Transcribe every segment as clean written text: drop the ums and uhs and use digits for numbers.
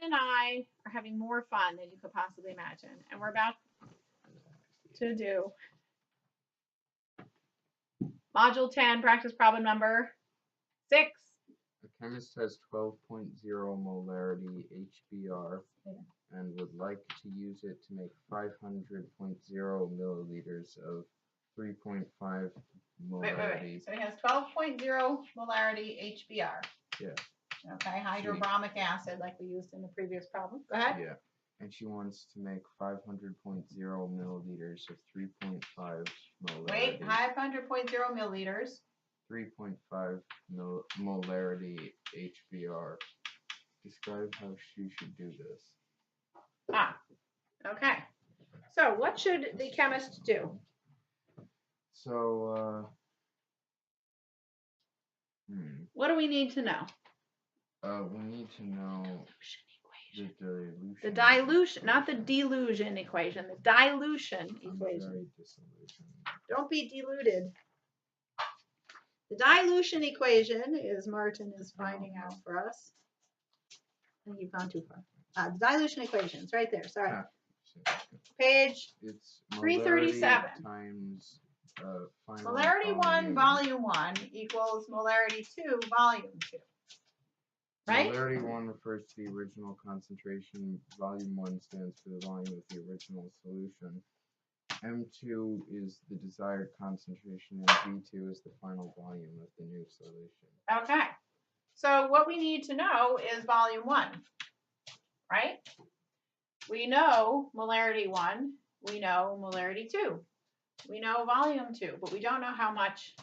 and I are having more fun than you could possibly imagine. And we're about to do Module 10, practice problem number 6. A chemist has 12.0 molarity HBr and would like to use it to make 500.0 milliliters of 3.5 molarity. Wait. So he has 12.0 molarity HBr. Yeah. Okay, hydrobromic acid like we used in the previous problem. Go ahead. Yeah. And she wants to make 500.0 milliliters of 3.5 molarity. Wait, 500.0 milliliters. 3.5 molarity HBr. Describe how she should do this. Okay. So what should the chemist do? So, what do we need to know? We need to know the dilution. The dilution, not the delusion equation, the dilution equation. Don't be deluded. The dilution equation is Martin is finding out for us. I think you've gone too far. The dilution equation, it's right there. Sorry. Page 337. Times molarity 1, volume 1 equals molarity 2, volume 2. Right? Molarity 1 refers to the original concentration. Volume 1 stands for the volume of the original solution. M2 is the desired concentration, and V2 is the final volume of the new solution. Okay. So what we need to know is volume 1, right? We know molarity 1. We know molarity 2. We know volume 2, but we don't know how much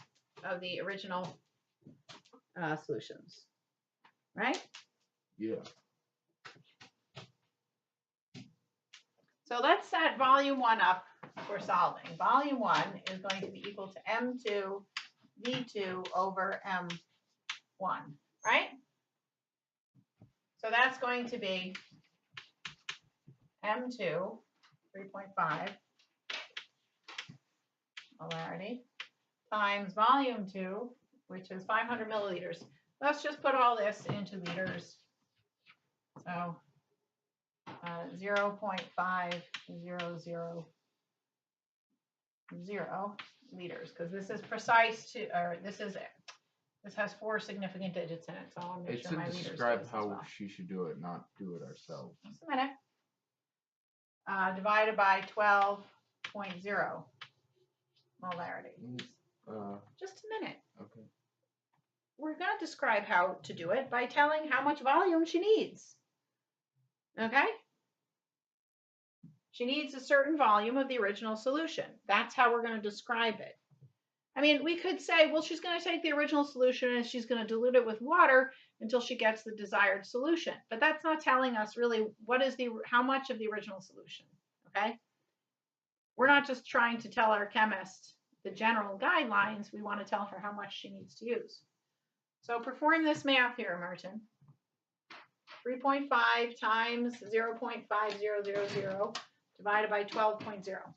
of the original solutions. Right? Yeah. So let's set volume 1 up for solving. Volume 1 is going to be equal to M2 V2 over M1, right? So that's going to be M2, 3.5 molarity, times volume 2, which is 500 milliliters. Let's just put all this into liters. So 0.5000 liters, because this is precise to, or this has 4 significant digits in it. So I want to make sure my liters. Describe how she should do it, not do it ourselves. Just a minute. Divided by 12.0 molarity. Just a minute. Okay. We're going to describe how to do it by telling how much volume she needs. Okay? She needs a certain volume of the original solution. That's how we're going to describe it. I mean, we could say, well, she's going to take the original solution and she's going to dilute it with water until she gets the desired solution. But that's not telling us really how much of the original solution. Okay? We're not just trying to tell our chemist the general guidelines. We want to tell her how much she needs to use. So perform this math here, Martin. 3.5 times 0.5000 divided by 12.0.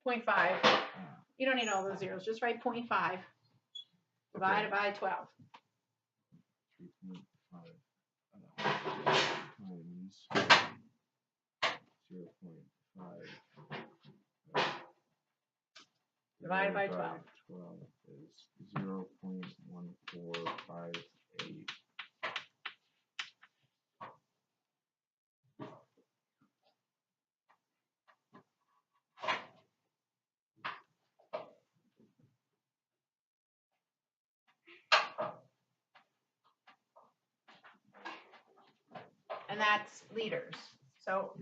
0.5. You don't need all those zeros. Just write 0.5 divided by 12. 3.5 times 0.5 divided by 12. 12 is 0.1458. And that's liters. So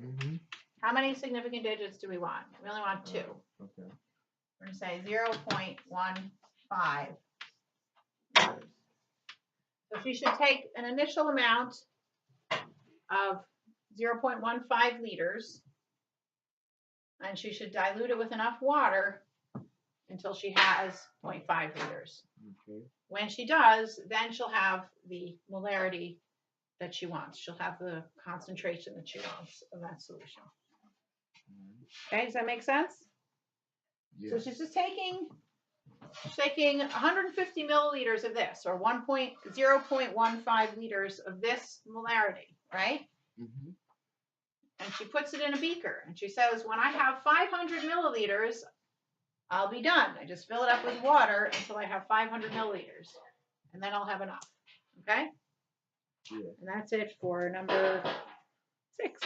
how many significant digits do we want? We only want 2. Okay. We're going to say 0.15 liters. So she should take an initial amount of 0.15 liters, and she should dilute it with enough water until she has 0.5 liters. Okay. When she does, then she'll have the molarity that she wants. She'll have the concentration that she wants of that solution. Okay, does that make sense? Yes. So she's just taking She's taking 150 milliliters of this, or 0.15 liters of this molarity, right? Mhm. And she puts it in a beaker, and she says, when I have 500 milliliters, I'll be done. I just fill it up with water until I have 500 milliliters, and then I'll have enough. Okay? Yeah. And that's it for number 6.